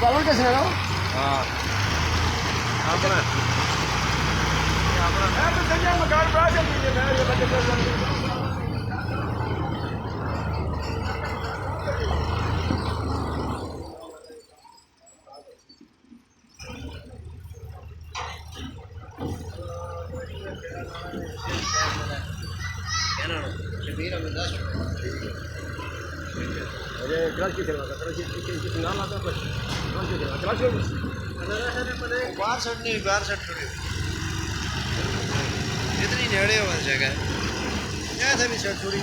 पालन कैसे ना हाँ अपना तो सही मकान बड़ा चल रही है ये बच्चे अरे क्रश की सेवा का क्रश की नाम आता है क्रश की सेवा क्रश बाहर सेट करो जितनी नेड़े हो जगह ऐसे भी सेट थोड़ी